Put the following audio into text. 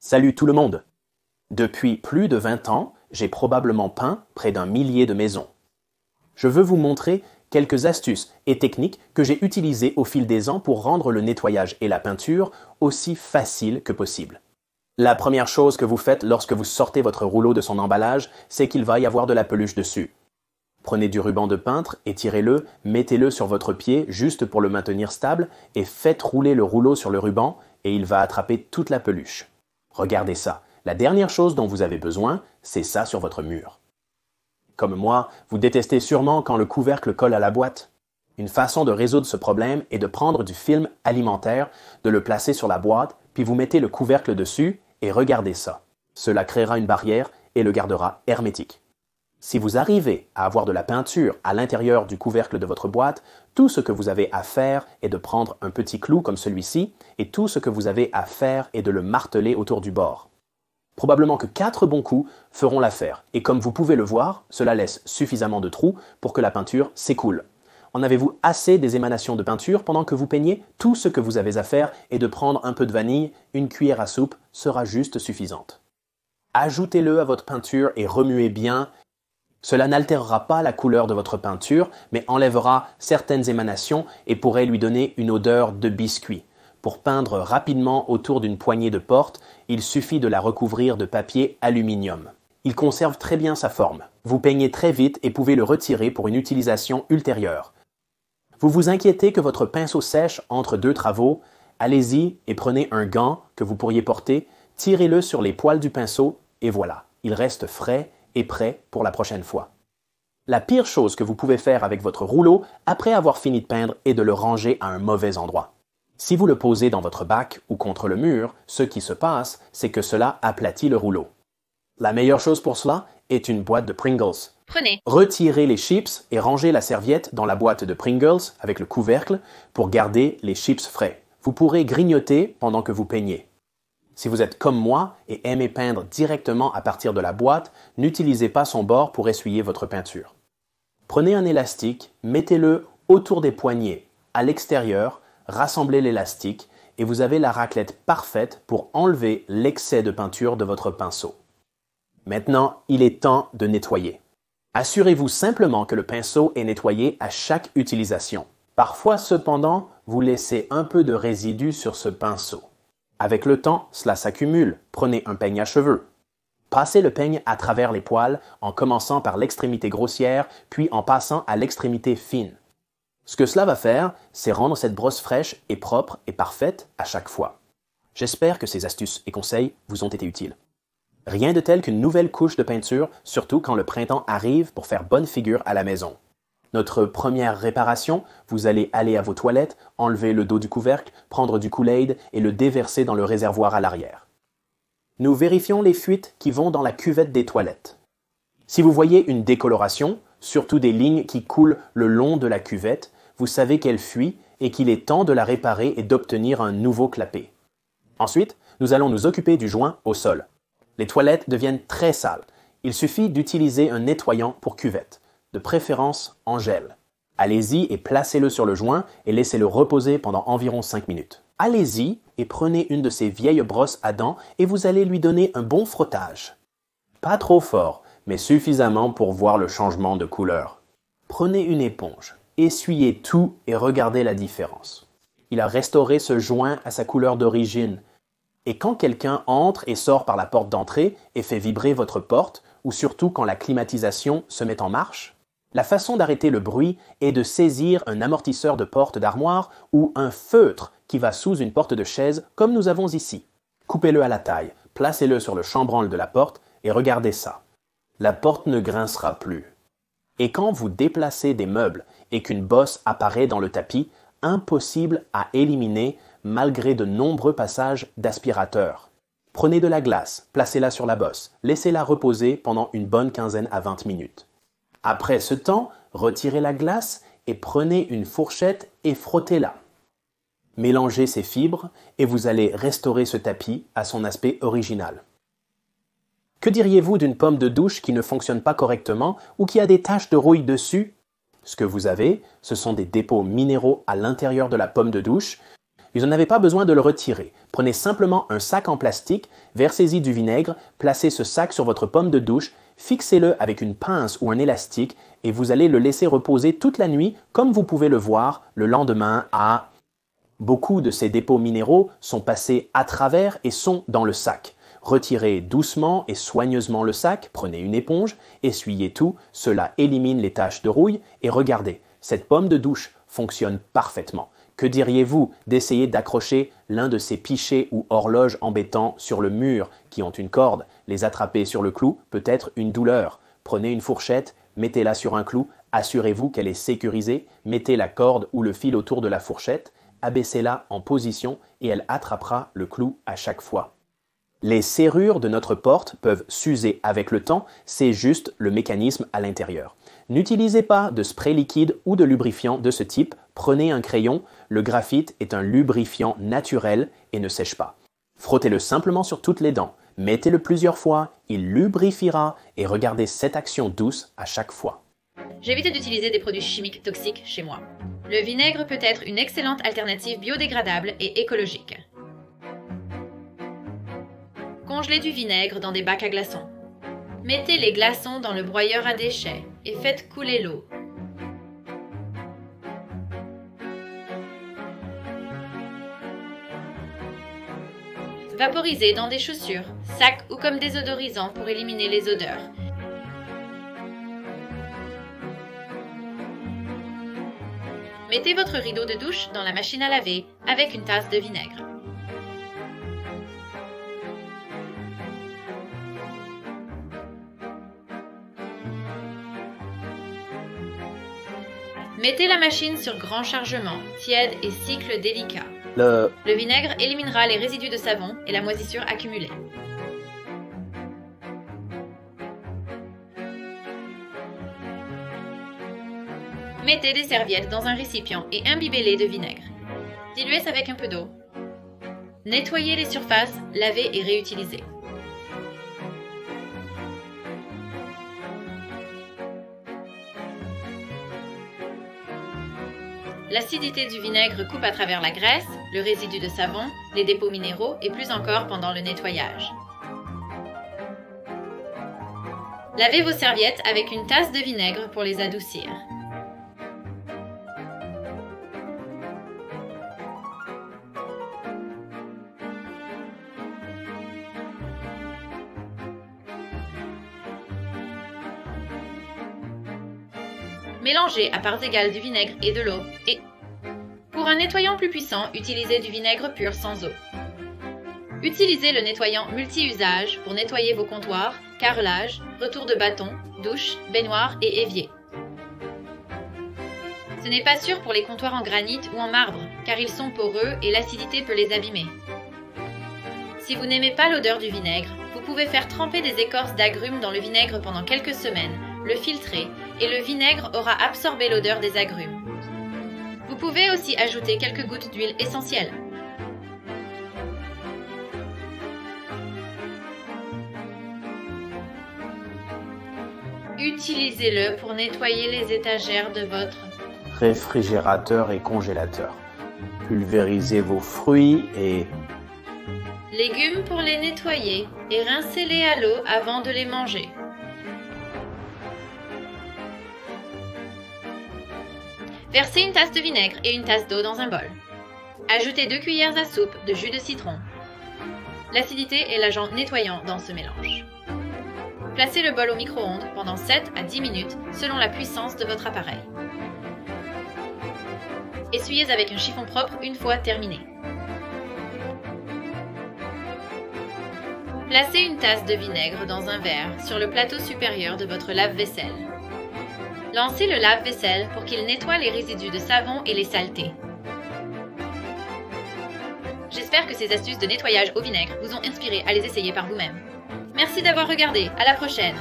Salut tout le monde! Depuis plus de 20 ans, j'ai probablement peint près d'un millier de maisons. Je veux vous montrer quelques astuces et techniques que j'ai utilisées au fil des ans pour rendre le nettoyage et la peinture aussi faciles que possible. La première chose que vous faites lorsque vous sortez votre rouleau de son emballage, c'est qu'il va y avoir de la peluche dessus. Prenez du ruban de peintre, étirez-le, mettez-le sur votre pied juste pour le maintenir stable et faites rouler le rouleau sur le ruban et il va attraper toute la peluche. Regardez ça. La dernière chose dont vous avez besoin, c'est ça sur votre mur. Comme moi, vous détestez sûrement quand le couvercle colle à la boîte. Une façon de résoudre ce problème est de prendre du film alimentaire, de le placer sur la boîte, puis vous mettez le couvercle dessus et regardez ça. Cela créera une barrière et le gardera hermétique. Si vous arrivez à avoir de la peinture à l'intérieur du couvercle de votre boîte, tout ce que vous avez à faire est de prendre un petit clou comme celui-ci et tout ce que vous avez à faire est de le marteler autour du bord. Probablement que 4 bons coups feront l'affaire et comme vous pouvez le voir, cela laisse suffisamment de trous pour que la peinture s'écoule. En avez-vous assez des émanations de peinture pendant que vous peignez? Tout ce que vous avez à faire est de prendre un peu de vanille, une cuillère à soupe sera juste suffisante. Ajoutez-le à votre peinture et remuez bien. Cela n'altérera pas la couleur de votre peinture, mais enlèvera certaines émanations et pourrait lui donner une odeur de biscuit. Pour peindre rapidement autour d'une poignée de porte, il suffit de la recouvrir de papier aluminium. Il conserve très bien sa forme. Vous peignez très vite et pouvez le retirer pour une utilisation ultérieure. Vous vous inquiétez que votre pinceau sèche entre 2 travaux? Allez-y et prenez un gant que vous pourriez porter, tirez-le sur les poils du pinceau et voilà, il reste frais et prêt pour la prochaine fois. La pire chose que vous pouvez faire avec votre rouleau après avoir fini de peindre est de le ranger à un mauvais endroit. Si vous le posez dans votre bac ou contre le mur, ce qui se passe, c'est que cela aplatit le rouleau. La meilleure chose pour cela est une boîte de Pringles. Retirez les chips et rangez la serviette dans la boîte de Pringles avec le couvercle pour garder les chips frais. Vous pourrez grignoter pendant que vous peignez. Si vous êtes comme moi et aimez peindre directement à partir de la boîte, n'utilisez pas son bord pour essuyer votre peinture. Prenez un élastique, mettez-le autour des poignets, à l'extérieur, rassemblez l'élastique et vous avez la raclette parfaite pour enlever l'excès de peinture de votre pinceau. Maintenant, il est temps de nettoyer. Assurez-vous simplement que le pinceau est nettoyé à chaque utilisation. Parfois, cependant, vous laissez un peu de résidus sur ce pinceau. Avec le temps, cela s'accumule. Prenez un peigne à cheveux. Passez le peigne à travers les poils en commençant par l'extrémité grossière, puis en passant à l'extrémité fine. Ce que cela va faire, c'est rendre cette brosse fraîche et propre et parfaite à chaque fois. J'espère que ces astuces et conseils vous ont été utiles. Rien de tel qu'une nouvelle couche de peinture, surtout quand le printemps arrive pour faire bonne figure à la maison. Notre première réparation, vous allez aller à vos toilettes, enlever le dos du couvercle, prendre du Kool-Aid et le déverser dans le réservoir à l'arrière. Nous vérifions les fuites qui vont dans la cuvette des toilettes. Si vous voyez une décoloration, surtout des lignes qui coulent le long de la cuvette, vous savez qu'elle fuit et qu'il est temps de la réparer et d'obtenir un nouveau clapet. Ensuite, nous allons nous occuper du joint au sol. Les toilettes deviennent très sales. Il suffit d'utiliser un nettoyant pour cuvette, de préférence en gel. Allez-y et placez-le sur le joint et laissez-le reposer pendant environ 5 minutes. Allez-y et prenez une de ces vieilles brosses à dents et vous allez lui donner un bon frottage. Pas trop fort, mais suffisamment pour voir le changement de couleur. Prenez une éponge, essuyez tout et regardez la différence. Il a restauré ce joint à sa couleur d'origine. Et quand quelqu'un entre et sort par la porte d'entrée et fait vibrer votre porte, ou surtout quand la climatisation se met en marche, la façon d'arrêter le bruit est de saisir un amortisseur de porte d'armoire ou un feutre qui va sous une porte de chaise comme nous avons ici. Coupez-le à la taille, placez-le sur le chambranle de la porte et regardez ça. La porte ne grincera plus. Et quand vous déplacez des meubles et qu'une bosse apparaît dans le tapis, impossible à éliminer malgré de nombreux passages d'aspirateur. Prenez de la glace, placez-la sur la bosse, laissez-la reposer pendant une bonne quinzaine à 20 minutes. Après ce temps, retirez la glace et prenez une fourchette et frottez-la. Mélangez ces fibres et vous allez restaurer ce tapis à son aspect original. Que diriez-vous d'une pomme de douche qui ne fonctionne pas correctement ou qui a des taches de rouille dessus? Ce que vous avez, ce sont des dépôts minéraux à l'intérieur de la pomme de douche Vous n'avez pas besoin de le retirer. Prenez simplement un sac en plastique, versez-y du vinaigre, placez ce sac sur votre pomme de douche, fixez-le avec une pince ou un élastique et vous allez le laisser reposer toute la nuit comme vous pouvez le voir le lendemain à... Beaucoup de ces dépôts minéraux sont passés à travers et sont dans le sac. Retirez doucement et soigneusement le sac, prenez une éponge, essuyez tout, cela élimine les taches de rouille et regardez, cette pomme de douche fonctionne parfaitement. Que diriez-vous d'essayer d'accrocher l'un de ces pichets ou horloges embêtants sur le mur qui ont une corde, les attraper sur le clou, peut-être une douleur. Prenez une fourchette, mettez-la sur un clou, assurez-vous qu'elle est sécurisée, mettez la corde ou le fil autour de la fourchette, abaissez-la en position et elle attrapera le clou à chaque fois. Les serrures de notre porte peuvent s'user avec le temps, c'est juste le mécanisme à l'intérieur. N'utilisez pas de spray liquide ou de lubrifiant de ce type, prenez un crayon, le graphite est un lubrifiant naturel et ne sèche pas. Frottez-le simplement sur toutes les dents, mettez-le plusieurs fois, il lubrifiera et regardez cette action douce à chaque fois. J'évite d'utiliser des produits chimiques toxiques chez moi. Le vinaigre peut être une excellente alternative biodégradable et écologique. Congelez du vinaigre dans des bacs à glaçons. Mettez les glaçons dans le broyeur à déchets et faites couler l'eau. Vaporisez dans des chaussures, sacs ou comme désodorisant pour éliminer les odeurs. Mettez votre rideau de douche dans la machine à laver avec une tasse de vinaigre. Mettez la machine sur grand chargement, tiède et cycle délicat. Le vinaigre éliminera les résidus de savon et la moisissure accumulée. Mettez des serviettes dans un récipient et imbibez-les de vinaigre. Diluez avec un peu d'eau. Nettoyez les surfaces, lavez et réutilisez. L'acidité du vinaigre coupe à travers la graisse, le résidu de savon, les dépôts minéraux et plus encore pendant le nettoyage. Lavez vos serviettes avec une tasse de vinaigre pour les adoucir. Mélangez à parts égales du vinaigre et de l'eau et, pour un nettoyant plus puissant, utilisez du vinaigre pur sans eau. Utilisez le nettoyant multi-usage pour nettoyer vos comptoirs, carrelages, retours de bâton, douches, baignoires et éviers. Ce n'est pas sûr pour les comptoirs en granit ou en marbre, car ils sont poreux et l'acidité peut les abîmer. Si vous n'aimez pas l'odeur du vinaigre, vous pouvez faire tremper des écorces d'agrumes dans le vinaigre pendant quelques semaines, le filtrer, et le vinaigre aura absorbé l'odeur des agrumes. Vous pouvez aussi ajouter quelques gouttes d'huile essentielle. Utilisez-le pour nettoyer les étagères de votre réfrigérateur et congélateur. Pulvérisez vos fruits et légumes pour les nettoyer et rincez-les à l'eau avant de les manger. Versez une tasse de vinaigre et une tasse d'eau dans un bol. Ajoutez 2 cuillères à soupe de jus de citron. L'acidité est l'agent nettoyant dans ce mélange. Placez le bol au micro-ondes pendant 7 à 10 minutes selon la puissance de votre appareil. Essuyez avec un chiffon propre une fois terminé. Placez une tasse de vinaigre dans un verre sur le plateau supérieur de votre lave-vaisselle. Lancez le lave-vaisselle pour qu'il nettoie les résidus de savon et les saletés. J'espère que ces astuces de nettoyage au vinaigre vous ont inspiré à les essayer par vous-même. Merci d'avoir regardé, à la prochaine!